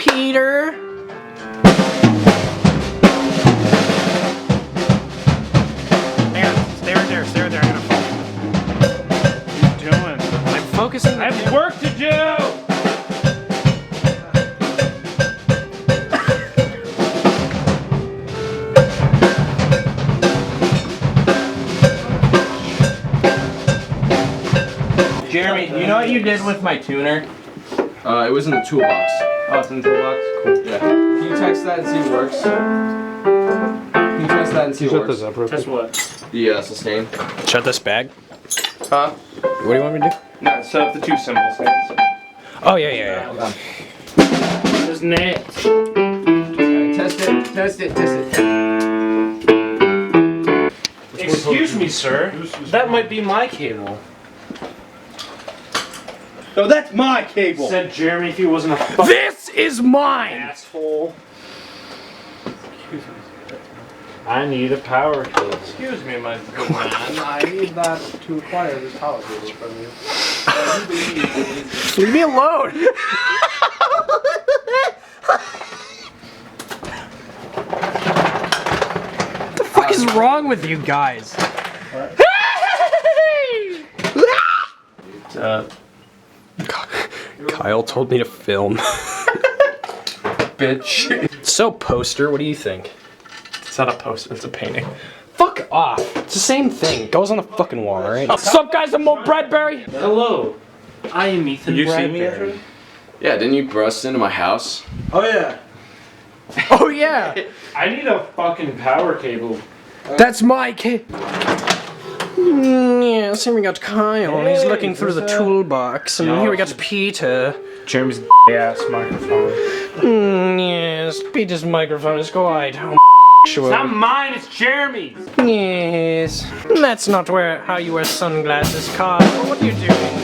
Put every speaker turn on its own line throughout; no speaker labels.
Peter.
Stay right there. I'm gonna fall. What are you doing?
I'm focusing.
I have work to do!
Jeremy, you know what you did with my tuner?
It was in the toolbox.
Oh, it's in the toolbox? Cool.
Yeah. Can you text that and see if it works? Can you test that and see if it works?
Test what?
The sustain.
Shut this bag.
Huh?
What do you want me to do?
No, set up the two cymbals.
Oh, yeah.
There's net.
Test it.
Excuse me, sir. That might be my cable.
No, that's my cable!
Said Jeremy if he wasn't a fucking
This is mine!
asshole. I need a power cable. Excuse me, my good man.
I need that to acquire this power cable from you.
Leave me alone! What the fuck is wrong with you guys? Kyle told me to film.
Bitch.
So, poster, what do you think?
It's not a poster, it's a painting.
Fuck off. It's the same thing. It goes on the fucking wall, alright? What's up, guys? I'm Mo Bradbury.
Hello. I am Ethan
You see
Bradbury.
me yesterday?
Yeah, didn't you bust into my house?
Oh yeah.
Oh, yeah.
I need a fucking power cable.
That's my kid. Yes, here we got Kyle. He's
Hey,
looking through the
what's that?
toolbox. And here we got Peter.
Jeremy's ass microphone.
Yes, Peter's microphone is quite
It's not mine, it's Jeremy's.
Yes. That's not how you wear sunglasses, Kyle. What are you doing?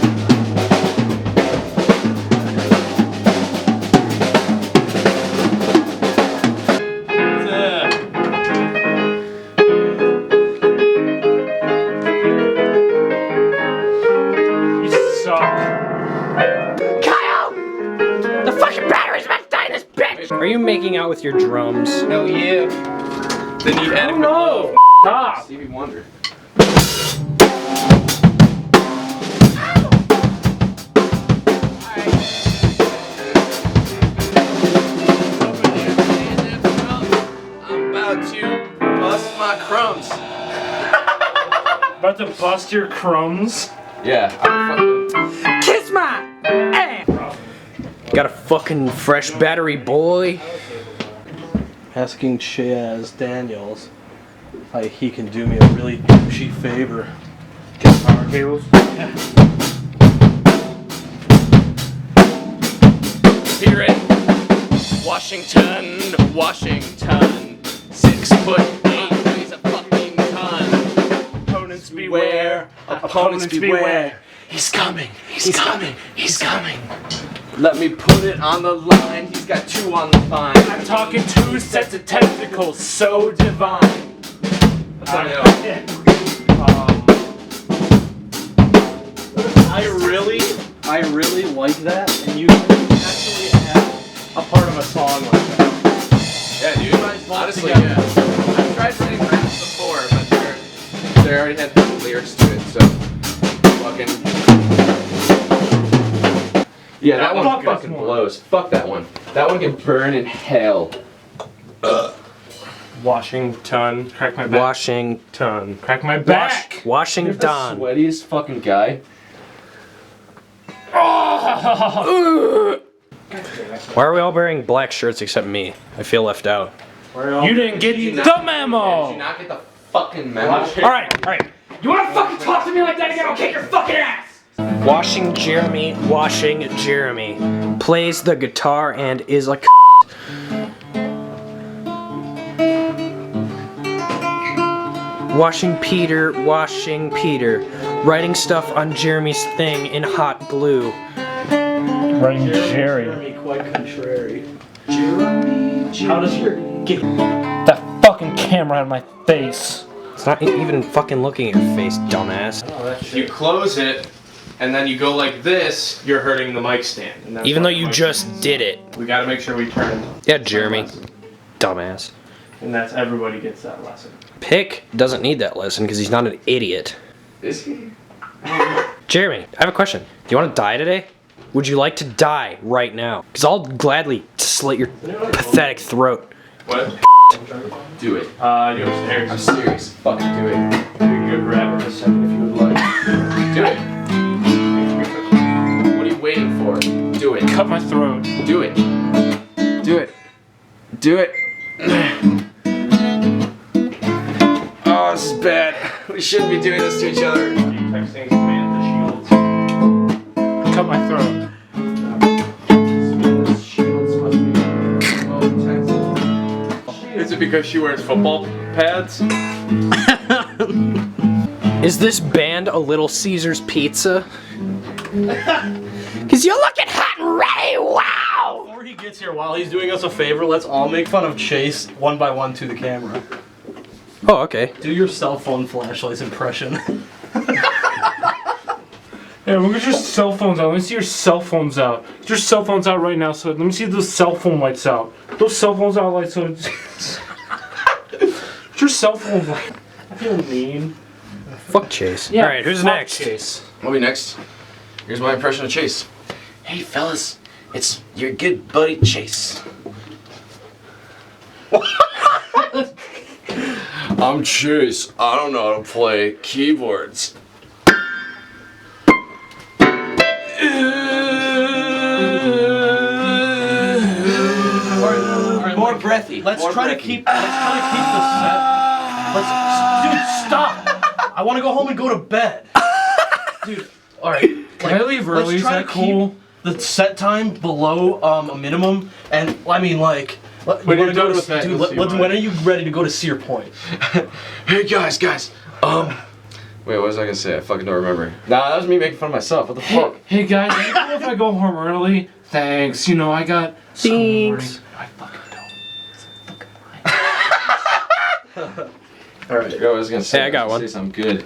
You suck.
Kyle! The fucking battery's about to die in this bitch! Are you making out with your drums?
Hell yeah. They need adequate
No! Stop!
Stevie Wonder. I'm about to bust my crumbs.
About to bust your crumbs.
Yeah, I'm fucking.
Kiss my ass! Got a fucking fresh battery, boy.
Asking Chaz Daniels if he can do me a really douchey favor.
Get power cables.
Be ready. Washington. 6'8", weighs a fucking ton.
Opponents beware.
Opponents beware. He's coming. Let me put it on the line. He's got 2 on the vine.
I'm talking 2 sets of testicles, so divine.
I really like that, and you actually have a part of a song like that.
Yeah, dude. Honestly, yeah. I've tried writing raps before, but they already had the lyrics to it, so fucking. Yeah, that one fucking blows. Fuck that one. That one can burn in hell.
Washington. Crack my back.
Washington.
Crack my back.
You're the
Washington.
sweatiest fucking guy.
Why are we all wearing black shirts except me? I feel left out.
You didn't get the
Did you
memo.
not get the fucking memo?
Alright. You wanna fucking talk to me like that again? I'll kick your fucking ass!
Washing Jeremy plays the guitar and is like washing Peter, writing stuff on Jeremy's thing in hot glue.
Writing Jerry.
Jeremy quite contrary. Jeremy. How does your get
That fucking camera out of my face.
It's not even fucking looking at your face, dumbass.
Oh, that
You
shit.
close it,
and then you go like this, you're hurting the mic stand. And that's
Even
why
though
the
you
mic
just
stand-
did it.
We gotta make sure we turn.
Yeah, Jeremy. Dumbass.
And that's everybody gets that lesson.
Pik doesn't need that lesson because he's not an idiot.
Is he?
Jeremy, I have a question. Do you want to die today? Would you like to die right now? Because I'll gladly slit your pathetic throat.
What?
Do it.
You upstairs.
I'm serious. Fucking do it.
You can go grab it in a second if you would like.
Do it. What are you waiting for? Do it.
Cut my throat.
Do it. Do it. Do it. Oh, this is bad. We shouldn't be doing this to each other.
Are you texting Samantha Shields? Cut my throat.
Shields must be well protected. Is it because she wears football pads?
Is this band a Little Caesars pizza? Because you're looking hot and ready, wow!
Before he gets here, while he's doing us a favor, let's all make fun of Chase one by one to the camera.
Oh, okay.
Do your cell phone flashlight's impression.
Yeah, look at your cell phones out. Let me see your cell phones out. Get your cell phones out right now. So let me see those cell phone lights out. Those cell phones out lights. So get your cell phone light. I feel mean.
Fuck Chase.
Yeah,
Alright, who's
fuck
next?
Chase.
I'll be next. Here's my impression of Chase. Hey, fellas. It's your good buddy Chase. I'm Chase. I don't know how to play keyboards.
More breathy. Let's try to keep the set. Dude, stop! I want to go home and go to bed. Dude, all right.
Can I leave early? Is that cool?
The set time below a minimum, and I mean like.
When you're done with that,
dude,
you'll see why.
when are you ready to go to Sear Point?
Hey guys. Wait, what was I gonna say? I fucking don't remember. Nah, that was me making fun of myself. What the fuck?
Hey guys, are you cool if I go home early? Thanks. You know I got school morning.
Thanks.
I fucking don't.
Alright, I was gonna say.
Hey, I got one.
Say something good.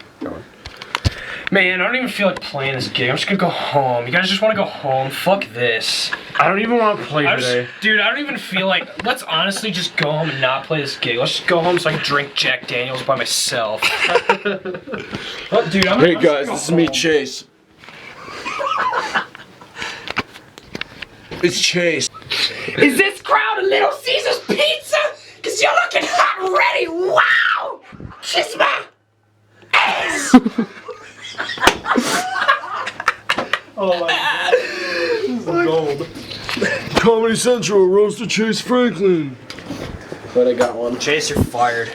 Man, I don't even feel like playing this game. I'm just gonna go home. You guys just wanna go home? Fuck this.
I don't even want to play today.
Dude, I don't even feel like. Let's honestly just go home and not play this game. Let's just go home so I can drink Jack Daniels by myself. What, dude? I'm
Hey
I'm just
guys,
gonna
this is
go
me,
home.
Chase. It's Chase.
Is this crowd a Little Caesars pizza? Cause you're looking hot and ready. Wow! Kiss my ass.
Oh my god. This is gold.
Comedy Central roasted Chase Franklin.
But I got one.
Chase, you're fired.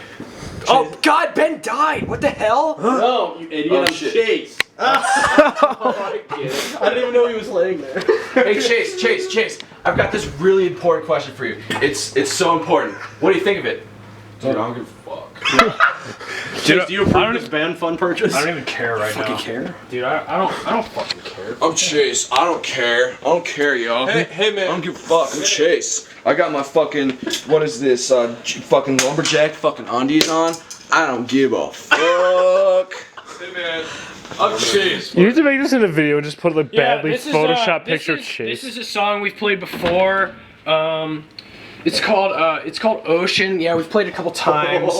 Oh God, Ben died. What the hell?
No, you idiot.
Oh,
I'm
shit.
Chase. I didn't even know he was laying there.
Hey Chase. I've got this really important question for you. It's so important. What do you think of it? Dude, I don't give a fuck.
Chase, do you approve this band fund purchase?
I don't even care right now.
care.
Dude, I don't fucking care.
I'm Chase. I don't care. I don't care, y'all.
Hey man.
I don't give a fuck. I'm Chase. I got my fucking, what is this, fucking lumberjack fucking undies on. I don't give a fuck.
Hey man. I'm Chase.
You need to make this in a video and just put a badly
this is,
photoshopped
this
picture of
is-
Chase.
This is a song we've played before. It's called Ocean. Yeah, we've played it a couple times.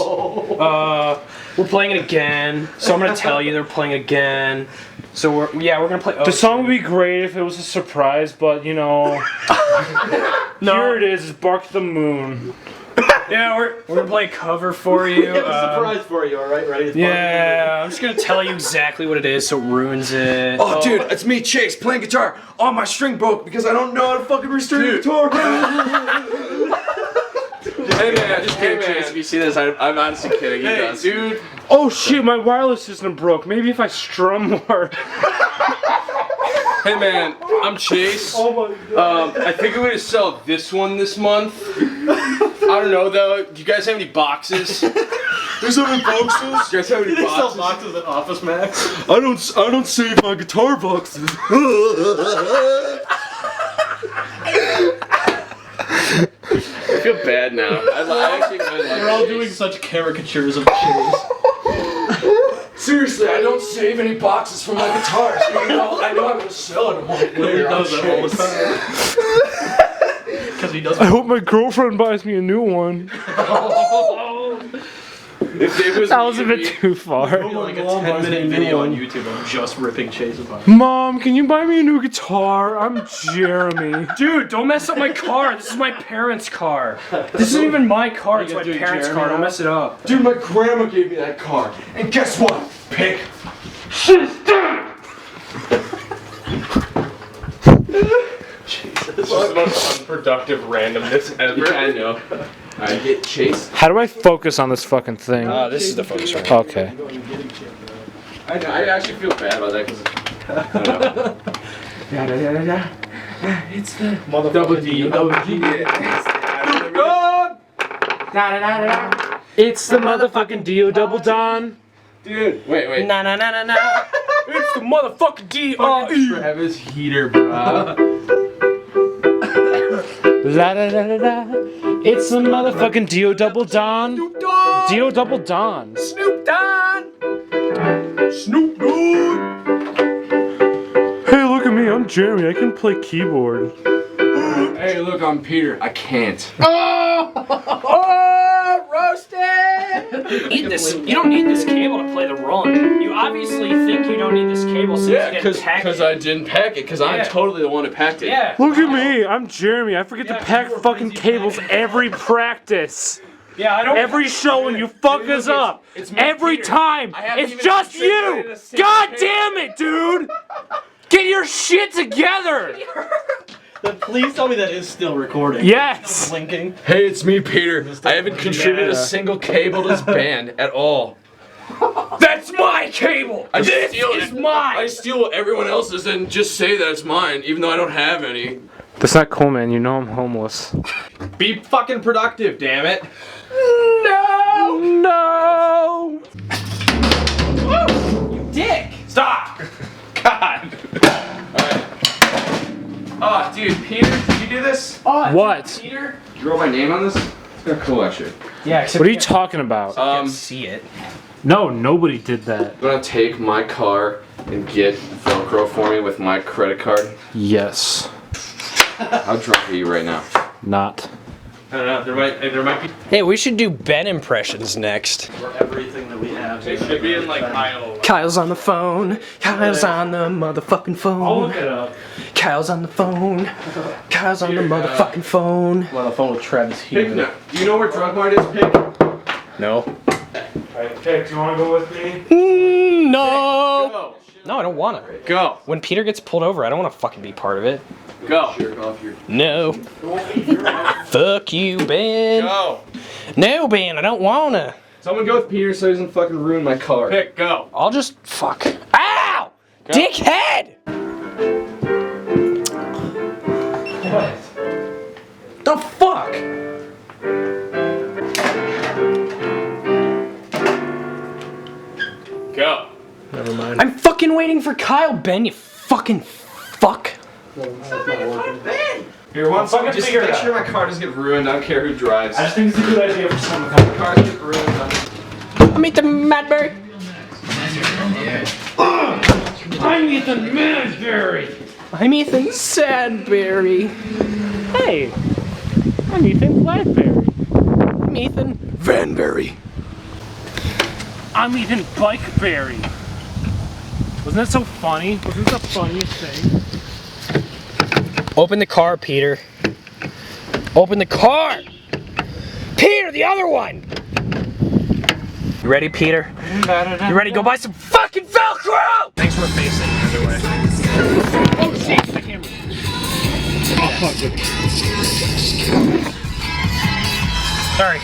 We're playing it again. So I'm gonna tell you they're playing it again. So we're gonna play Ocean.
The song would be great if it was a surprise, but you know, here it is, Bark the Moon.
Yeah, we're gonna play a cover for you.
Surprise for you, alright? Ready?
Yeah, I'm just gonna tell you exactly what it is so it ruins it.
Oh, dude, it's me, Chase, playing guitar. Oh, my string broke because I don't know how to fucking restring the guitar.
Hey man.
Just kidding, Chase. If you see this, I'm honestly kidding. He does.
Dude.
Oh shit, my wireless system broke. Maybe if I strum more.
Hey man. I'm Chase.
Oh my god.
I think I'm gonna sell this one this month. I don't know though. Do you guys have any boxes?
There's so many boxes.
Do you guys have any
They sell
boxes?
boxes at Office Max.
I don't save my guitar boxes. I feel bad now. I actually really like
We're all doing such caricatures of Chase.
Seriously, I don't save any boxes from my guitars. I know I'm gonna sell it a month later.
He does that all the time. Because he does.
I hope my girlfriend buys me a new one. That was a bit too far.
Like a 10-minute video on YouTube of just ripping Chase apart.
Mom, can you buy me a new guitar? I'm Jeremy.
Dude, don't mess up my car. This is my parents' car. This isn't even my car. It's my parents' car. Don't mess it up.
Dude, my grandma gave me that car. And guess what? Pik.
This is the most unproductive randomness ever.
Yeah, I know. I get Chase.
How do I focus on this fucking thing?
This is the focus right
Okay.
I know. I actually feel bad about that because I don't know.
It's the
Double D.
It's the motherfucking Dio Double Don.
Dude, wait.
na na na na na. It's the motherfucking D.R.E.
Travis Heater, bro.
La da da da da. It's the motherfucking Dio Double Don. Dio Double Don.
Snoop Don.
Snoop Dogg.
Hey, look at me. I'm Jeremy. I can play keyboard.
Hey, look, I'm Peter. I can't.
Eat this. You don't need this cable to play the run. You obviously think you don't need this cable since you didn't pack it.
I didn't pack it, because I'm totally the one who packed it.
Yeah.
Look at me. I'm Jeremy. I forget to pack fucking cables every practice.
Yeah, I don't.
Every show when you fuck us up.
It's me,
Every
Peter.
time.
I haven't
It's
even
just
figured
you.
out a single
God
cable.
damn it, dude. Get your shit together.
Please tell me that is still recording.
Yes.
Blinking.
Hey, it's me, Peter. I haven't contributed a single cable to this band at all.
That's my cable.
I just
This
steal
is
it.
mine.
I steal everyone else's and just say that it's mine, even though I don't have any.
That's not cool, man. You know I'm homeless.
Be fucking productive, damn it.
No.
Dick.
Stop! God. Alright. Oh, dude, Peter, did you do this?
What?
Peter.
Did you wrote my name on this? It's kind of cool, actually.
Yeah. Except
What are you talking about?
can't see it.
No, nobody did that.
You want to take my car and get Velcro for me with my credit card?
Yes.
How drunk are you right now?
Not.
I don't know, there might be
Hey, we should do Ben impressions next.
For everything that we have.
it should be in like Kyle.
Kyle's on the phone. Kyle's on the motherfucking phone.
it up.
Kyle's on the phone. Kyle's on the motherfucking phone.
I'm on the phone with Travis
Pik,
here.
no. Do you know where Drunk Mart is, Pik?
No.
Hey, do you want to go with me?
No.
Go.
No, I don't wanna.
Go.
When Peter gets pulled over, I don't wanna fucking be part of it.
Go.
Jerk off your...
No. Fuck you, Ben.
Go.
No, Ben, I don't wanna.
Someone go with Peter so he doesn't fucking ruin my car.
Pick, go.
I'll just fuck. Ow! Dickhead!
What?
The fuck?
Go.
Never mind.
I'm fucking waiting for Kyle, Ben, you fucking fuck.
Here, one second,
fucking
just
figure it
make
out.
sure my car doesn't get ruined. I don't care who drives.
I just think it's a good idea for someone to come.
Cars get ruined.
I'm Ethan Madberry.
I'm Ethan Mansberry.
I'm Ethan Sadberry.
Hey, I'm Ethan Blackberry.
I'm Ethan Vanberry.
I'm Ethan Bikeberry. Wasn't that so funny? Wasn't that the funniest thing?
Open the car, Peter. Open the car! Peter, the other one! You ready, Peter? You ready? Go buy some fucking Velcro!
Thanks for facing the other way.
Oh shit, the camera. Oh fuck.
Sorry.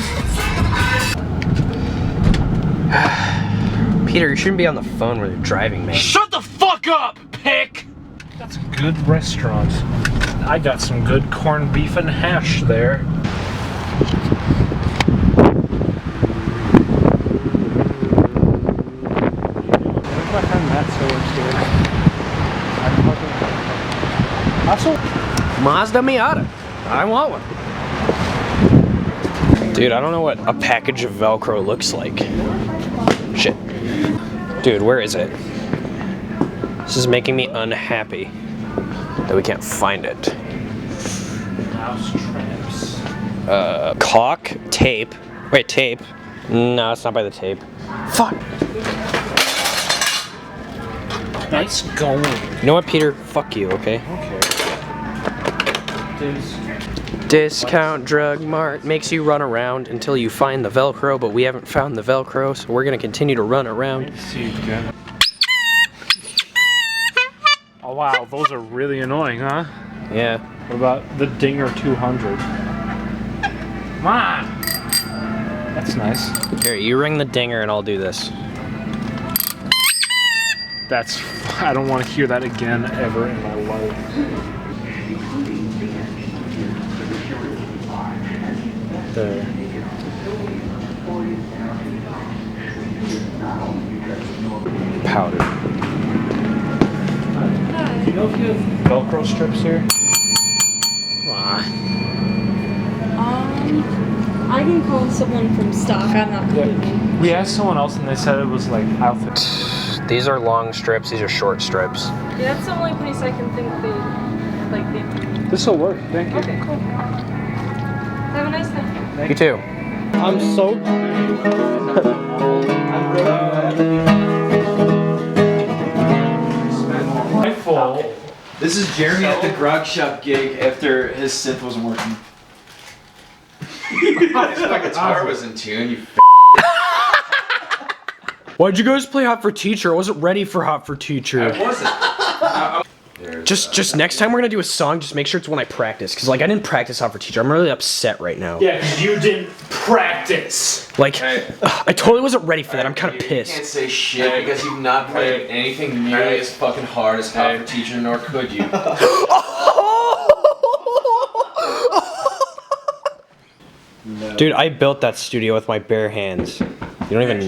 Peter, you shouldn't be on the phone when you're driving, man.
Shut the fuck up, Pik! That's a good restaurant. I got some good corned beef and hash there.
Mazda Miata. I want one. Dude, I don't know what a package of Velcro looks like. Shit. Dude, where is it? This is making me unhappy that we can't find it.
Mouse traps.
Caulk, tape. Wait, tape. No, it's not by the tape. Fuck.
Nice going.
You know what, Peter? Fuck you, okay?
Okay.
Discount Drug Mart makes you run around until you find the Velcro, but we haven't found the Velcro, so we're gonna continue to run around.
See you again. Oh wow, those are really annoying, huh?
Yeah.
What about the Dinger 200? Come on! That's nice.
Here, you ring the dinger and I'll do this.
That's... I don't want to hear that again ever in my life. There.
Powder.
Do you know if you have Velcro strips here?
I can call someone from stock. I'm not completely.
We asked someone else and they said it was like outfit.
These are long strips, these are short strips.
Yeah, that's the only place I can think they
This will work, thank you.
Okay, cool. Have a nice night.
You too.
I'm so.
My fault.
This is Jeremy at the grog shop gig after his synth wasn't working. My guitar was in tune, you
Why'd you guys play Hot for Teacher? I wasn't ready for Hot for Teacher.
wasn't.
Just next time we're gonna do a song, just make sure it's one I practice. Cause like I didn't practice Hot for Teacher. I'm really upset right now.
Yeah, because you didn't practice.
Like,
Hey.
I totally wasn't ready for that. I'm kind of
You can't
pissed.
say shit because you've not played anything nearly as fucking hard as Hot for Teacher, nor could you.
Dude, I built that studio with my bare hands. You don't even.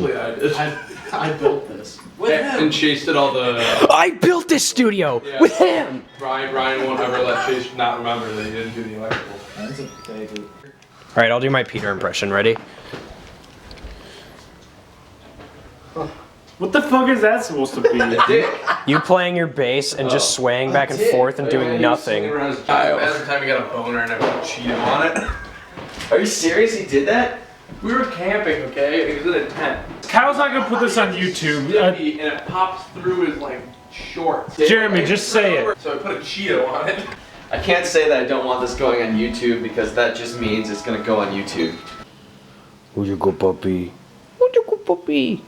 I built this.
And Chase did all the.
I built this studio with him.
Ryan won't ever let Chase not remember that he didn't do the electrical.
That's a baby.
All right, I'll do my Peter impression. Ready?
What the fuck is that supposed to be?
You playing your bass and just swaying back and forth and doing nothing.
Every time he got a boner and I put Cheeto on it.
Are you serious? He did that?
We were camping, okay? It was in a tent.
Kyle's not gonna put this on YouTube.
And it pops through his like shorts.
Jeremy, just say it.
So I put a Cheeto on it.
I can't say that I don't want this going on YouTube because that just means it's gonna go on YouTube.
Where'd you go, puppy? Where'd you go, puppy?